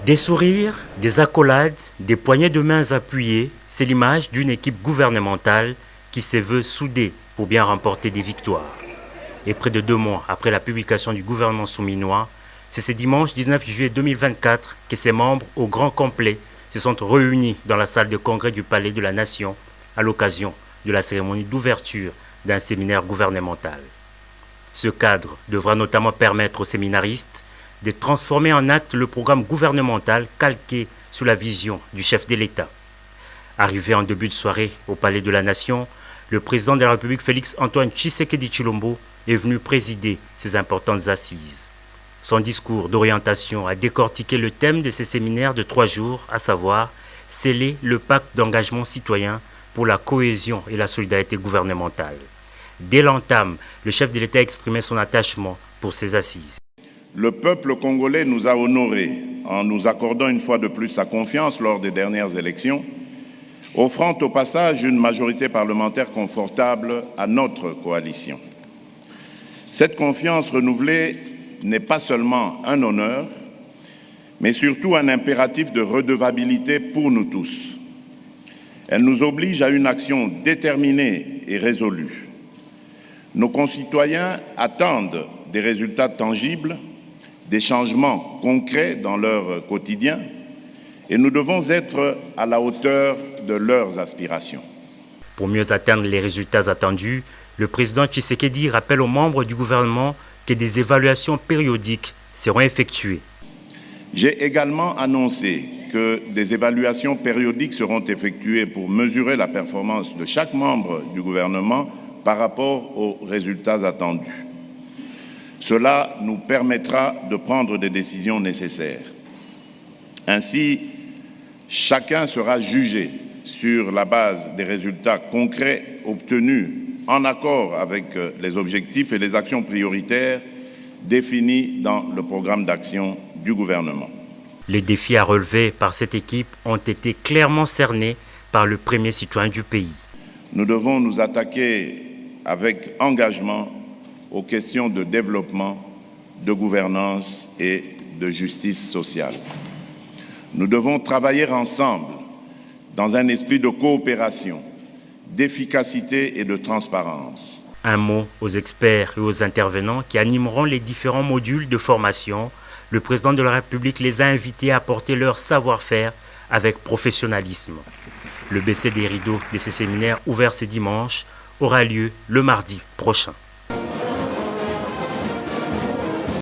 Des sourires, des accolades, des poignées de mains appuyées, c'est l'image d'une équipe gouvernementale qui se veut soudée pour bien remporter des victoires. Et près de 2 mois après la publication du gouvernement souminois, c'est ce dimanche 19 juillet 2024 que ses membres, au grand complet, se sont réunis dans la salle de congrès du Palais de la Nation à l'occasion de la cérémonie d'ouverture d'un séminaire gouvernemental. Ce cadre devra notamment permettre aux séminaristes de transformer en acte le programme gouvernemental calqué sur la vision du chef de l'État. Arrivé en début de soirée au Palais de la Nation, le président de la République Félix Antoine Tshisekedi Tshilombo est venu présider ces importantes assises. Son discours d'orientation a décortiqué le thème de ces séminaires de 3 jours, à savoir sceller le pacte d'engagement citoyen pour la cohésion et la solidarité gouvernementale. Dès l'entame, le chef de l'État a exprimé son attachement pour ces assises. Le peuple congolais nous a honorés en nous accordant une fois de plus sa confiance lors des dernières élections, offrant au passage une majorité parlementaire confortable à notre coalition. Cette confiance renouvelée n'est pas seulement un honneur, mais surtout un impératif de redevabilité pour nous tous. Elle nous oblige à une action déterminée et résolue. Nos concitoyens attendent des résultats tangibles, des changements concrets dans leur quotidien, et nous devons être à la hauteur de leurs aspirations. Pour mieux atteindre les résultats attendus, le président Tshisekedi rappelle aux membres du gouvernement que des évaluations périodiques seront effectuées. J'ai également annoncé que des évaluations périodiques seront effectuées pour mesurer la performance de chaque membre du gouvernement par rapport aux résultats attendus. Cela nous permettra de prendre des décisions nécessaires. Ainsi, chacun sera jugé sur la base des résultats concrets obtenus en accord avec les objectifs et les actions prioritaires définis dans le programme d'action du gouvernement. Les défis à relever par cette équipe ont été clairement cernés par le premier citoyen du pays. Nous devons nous attaquer avec engagement aux questions de développement, de gouvernance et de justice sociale. Nous devons travailler ensemble dans un esprit de coopération, d'efficacité et de transparence. Un mot aux experts et aux intervenants qui animeront les différents modules de formation. Le président de la République les a invités à apporter leur savoir-faire avec professionnalisme. Le baisser des rideaux de ces séminaires ouverts ce dimanche aura lieu le mardi prochain.